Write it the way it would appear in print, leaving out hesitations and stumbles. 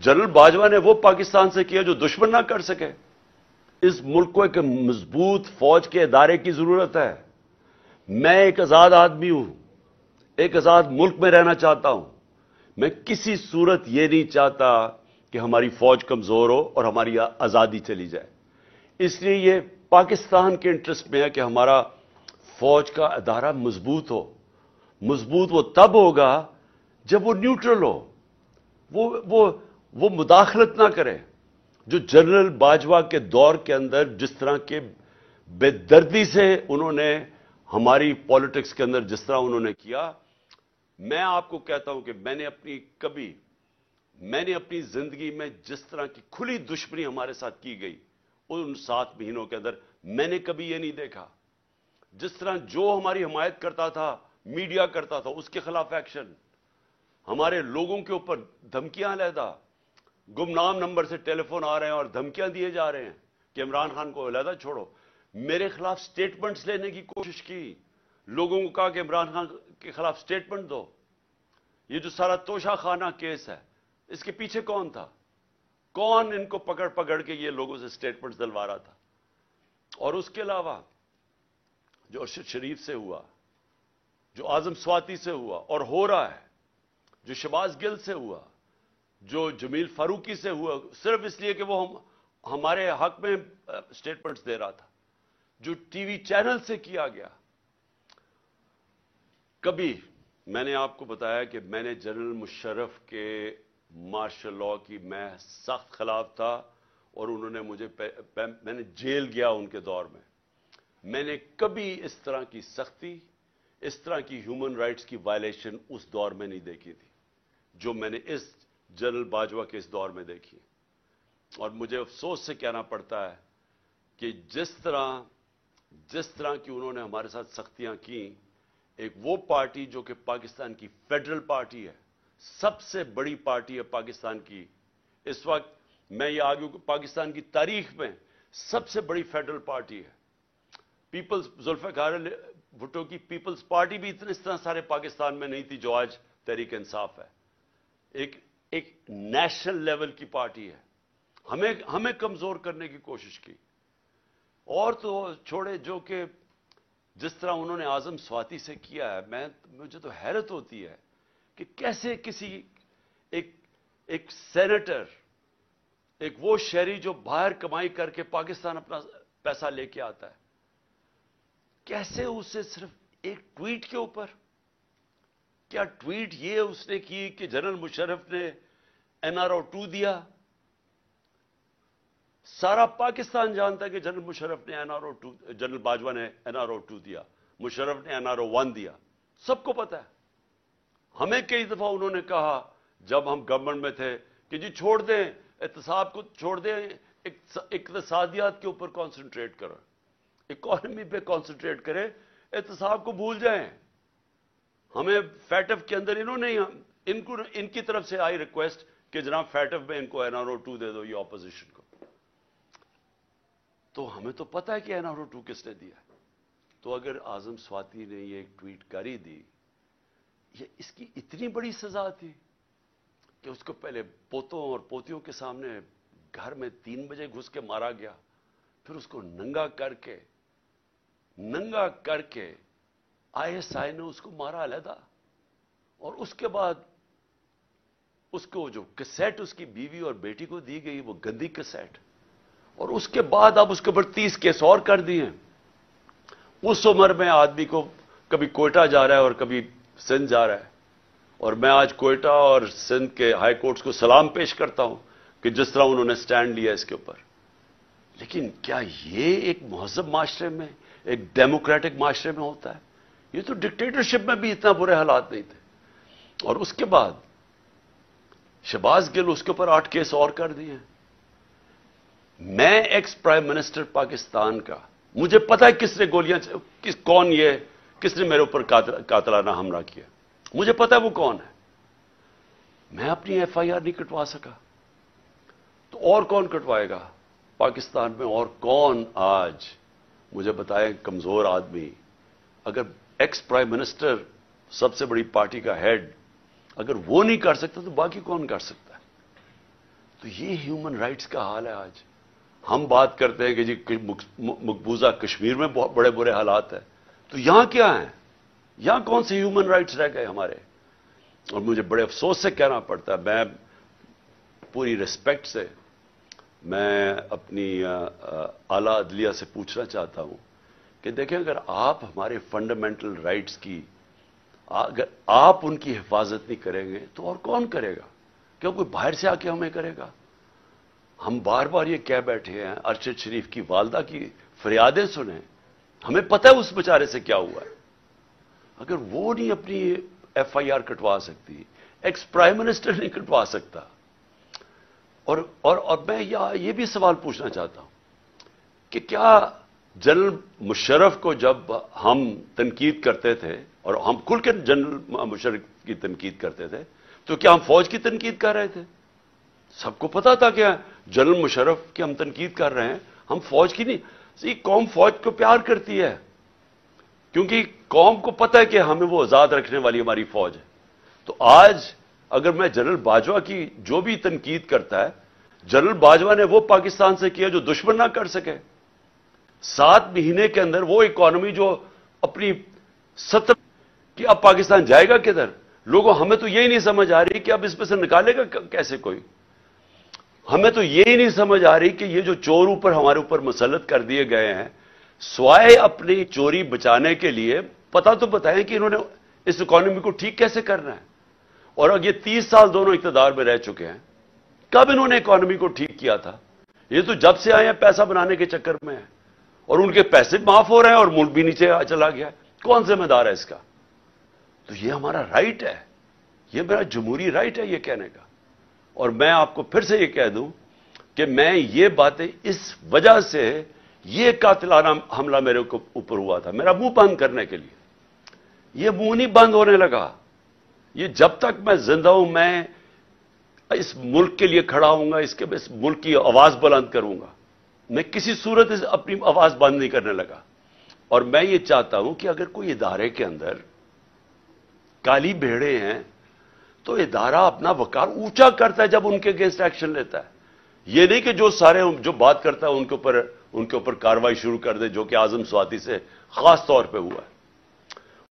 General Bajwa ने वो पाकिस्तान से किया जो दुश्मन ना कर सके। इस मुल्क को एक मजबूत फौज के इदारे की जरूरत है। मैं एक आजाद आदमी हूं, एक आजाद मुल्क में रहना चाहता हूं। मैं किसी सूरत ये नहीं चाहता कि हमारी फौज कमजोर हो और हमारी आजादी चली जाए। इसलिए ये पाकिस्तान के इंटरेस्ट में है कि हमारा फौज का अदारा मजबूत हो। मजबूत वो तब होगा जब वो न्यूट्रल हो, वो मुदाखलत ना करे। जो जनरल बाजवा के दौर के अंदर जिस तरह के बेदर्दी से उन्होंने हमारी पॉलिटिक्स के अंदर जिस तरह उन्होंने किया, मैं आपको कहता हूं कि मैंने अपनी जिंदगी में जिस तरह की खुली दुश्मनी हमारे साथ की गई उन 7 महीनों के अंदर मैंने कभी यह नहीं देखा। जिस तरह जो हमारी हिमायत करता था, मीडिया करता था, उसके खिलाफ एक्शन, हमारे लोगों के ऊपर धमकियां अलहदा, गुमनाम नंबर से टेलीफोन आ रहे हैं और धमकियां दिए जा रहे हैं कि इमरान खान को अलहदा छोड़ो। मेरे खिलाफ स्टेटमेंट्स लेने की कोशिश की, लोगों को कहा कि इमरान खान के खिलाफ स्टेटमेंट दो। ये जो सारा तोशा खाना केस है, इसके पीछे कौन था? कौन इनको पकड़ पकड़ के ये लोगों से स्टेटमेंट्स दिलवा रहा था? और उसके अलावा जो अरशद शरीफ से हुआ, जो आजम स्वाति से हुआ और हो रहा है, जो शहबाज गिल से हुआ, जो जमील फारूकी से हुआ, सिर्फ इसलिए कि वो हमारे हक में स्टेटमेंट्स दे रहा था, जो टीवी चैनल से किया गया। कभी मैंने आपको बताया कि मैंने जनरल मुशर्रफ के मार्शल लॉ की मैं सख्त खिलाफ था और उन्होंने मैंने जेल गया उनके दौर में। मैंने कभी इस तरह की सख्ती, इस तरह की ह्यूमन राइट्स की वायलेशन उस दौर में नहीं देखी थी जो मैंने इस जनरल बाजवा के इस दौर में देखी। और मुझे अफसोस से कहना पड़ता है कि जिस तरह की उन्होंने हमारे साथ सख्तियां की, एक वो पार्टी जो कि पाकिस्तान की फेडरल पार्टी है, सबसे बड़ी पार्टी है पाकिस्तान की इस वक्त, मैं ये आर्ग्यू कि पाकिस्तान की तारीख में सबसे बड़ी फेडरल पार्टी है। जुल्फ़िकार अली भुट्टो की पीपल्स पार्टी भी इस तरह सारे पाकिस्तान में नहीं थी जो आज तहरीक इंसाफ है। एक नेशनल लेवल की पार्टी है। हमें कमजोर करने की कोशिश की। और तो छोड़े जो कि जिस तरह उन्होंने आजम स्वाति से किया है, मुझे तो हैरत होती है कि कैसे किसी एक सेनेटर, एक वो शहरी जो बाहर कमाई करके पाकिस्तान अपना पैसा लेके आता है, कैसे उसे सिर्फ एक ट्वीट के ऊपर, क्या ट्वीट ये उसने की कि जनरल मुशर्रफ ने एनआरओ 2 दिया? सारा पाकिस्तान जानता है कि जनरल मुशर्रफ ने एनआरओ 2, जनरल बाजवा ने एनआरओ 2 दिया, मुशर्रफ ने एनआरओ 1 दिया, सबको पता है। हमें कई दफा उन्होंने कहा जब हम गवर्नमेंट में थे कि जी छोड़ दें, एहतसाब को छोड़ दें, इक्तिसादियात के ऊपर कॉन्सेंट्रेट करें, इकोनॉमी पे कॉन्सेंट्रेट करें, एहतसाब को भूल जाएं। हमें फैटफ के अंदर इनकी तरफ से आई रिक्वेस्ट कि जनाब फैटफ में इनको एनआरओ 2 दे दो, ये ऑपोजिशन को। तो हमें तो पता है कि एनआरओ 2 किसने दिया। तो अगर आजम स्वाति ने ये एक ट्वीट कर ही दी, ये इसकी इतनी बड़ी सजा थी कि उसको पहले पोतों और पोतियों के सामने घर में 3 बजे घुस के मारा गया, फिर उसको नंगा करके आईएसआई ने उसको मारा अलहदा, और उसके बाद उसको जो कैसेट उसकी बीवी और बेटी को दी गई वो गंदी कैसेट, और उसके बाद अब उसके ऊपर 30 केस और कर दिए। उस उम्र में आदमी को कभी कोयटा जा रहा है और कभी सिंध जा रहा है, और मैं आज कोयटा और सिंध के हाई कोर्ट्स को सलाम पेश करता हूं कि जिस तरह उन्होंने स्टैंड लिया इसके ऊपर। लेकिन क्या ये एक महज़ब माशरे में, एक डेमोक्रेटिक माशरे में होता है? ये तो डिक्टेटरशिप में भी इतना बुरे हालात नहीं थे। और उसके बाद शहबाज गिल, उसके ऊपर 8 केस और कर दिए। मैं एक्स प्राइम मिनिस्टर पाकिस्तान का, मुझे पता है किसने गोलियां, किसने मेरे ऊपर कातलाना हमला किया, मुझे पता है वो कौन है। मैं अपनी एफआईआर नहीं कटवा सका, तो और कौन कटवाएगा पाकिस्तान में? और कौन आज मुझे बताए कमजोर आदमी, अगर एक्स प्राइम मिनिस्टर, सबसे बड़ी पार्टी का हेड, अगर वो नहीं कर सकता तो बाकी कौन कर सकता है? تو یہ ہیومن رائٹس کا حال ہے آج. ہم بات کرتے ہیں کہ جی مقبوضہ کشمیر میں بہت بڑے برے حالات ہیں، تو یہاں کیا ہیں؟ یہاں کون سے ہیومن رائٹس رہ گئے ہمارے؟ اور مجھے بڑے افسوس سے کہنا پڑتا ہے، میں پوری ریسپیکٹ سے میں اپنی اعلیٰ عدلیہ سے پوچھنا چاہتا ہوں کہ دیکھیں، اگر آپ ہمارے فنڈامنٹل رائٹس کی، اگر آپ ان کی حفاظت نہیں کریں گے تو اور کون کرے گا؟ کیوں کوئی باہر سے آ کے ہمیں کرے گا؟ ہم بار بار یہ کہہ بیٹھے ہیں، ارشد شریف کی والدہ کی فریادیں سنیں، ہمیں پتہ ہے اس بیچارے سے کیا ہوا ہے. اگر وہ نہیں اپنی ایف آئی آر کٹوا سکتی، ایکس پرائم منسٹر نہیں کٹوا سکتا. اور میں یہ بھی سوال پوچھنا چاہتا ہوں کہ کیا جنرل مشرف کو جب ہم تنقید کرتے تھے، اور ہم کھل کے جنرل مشرف کی تنقید کرتے تھے، تو کیا ہم فوج کی تنقید کر رہے تھے؟ سب کو پتا تھا کہ جنرل مشرف کی ہم تنقید کر رہے ہیں، ہم فوج کی نہیں. یہ قوم فوج کو پیار کرتی ہے، کیونکہ قوم کو پتہ ہے کہ ہمیں وہ آزاد رکھنے والی ہماری فوج ہے. تو آج اگر میں جنرل باجوہ کی جو بھی تنقید کرتا ہے، جنرل باجوہ نے وہ پاکستان سے کیا جو دشمن نہ کر سکے. 7 مہینے کے اندر وہ اکانومی جو اپنی 70 کہ اب پاکستان جائے گا کدھر؟ لوگوں ہمیں تو یہی نہیں سمجھ آ رہی کہ اب اس میں سے نکالے گا کیسے کوئی. ہمیں تو یہی نہیں سمجھ آ رہی کہ یہ جو چور اوپر ہمارے اوپر مسلط کر دیے گئے ہیں، سوائے اپنی چوری بچانے کے لیے پتہ تو بتائیں کہ انہوں نے اس اکانومی کو ٹھیک کیسے کرنا ہے. اور اب یہ 30 سال دونوں اقتدار میں رہ چکے ہیں، کب انہوں نے اکانومی کو ٹھیک کیا تھا؟ یہ تو جب سے آئے ہیں پیسہ بنانے کے چکر میں ہیں، اور ان کے پیسے معاف ہو رہے ہیں اور ملک بھی نیچے چلا گیا ہے. کون ذمہ دار ہے اس کا؟ تو یہ ہمارا رائٹ ہے، یہ میرا جمہوری رائٹ ہے یہ کہنے کا. اور میں آپ کو پھر سے یہ کہہ دوں کہ میں یہ باتیں اس وجہ سے، یہ قاتلانہ حملہ میرے اوپر ہوا تھا میرا منہ بند کرنے کے لیے. یہ منہ نہیں بند ہونے لگا. یہ جب تک میں زندہ ہوں، میں اس ملک کے لیے کھڑا ہوں گا، اس ملک کی آواز بلند کروں گا. میں کسی صورت اپنی آواز بند نہیں کرنے لگا. اور میں یہ چاہتا ہوں کہ اگر کوئی ادارے کے اندر کالی بھیڑے ہیں تو ادارہ اپنا وقار اونچا کرتا ہے جب ان کے اگینسٹ ایکشن لیتا ہے. یہ نہیں کہ جو بات کرتا ہے ان کے اوپر کارروائی شروع کر دے، جو کہ اعظم سواتی سے خاص طور پہ ہوا ہے.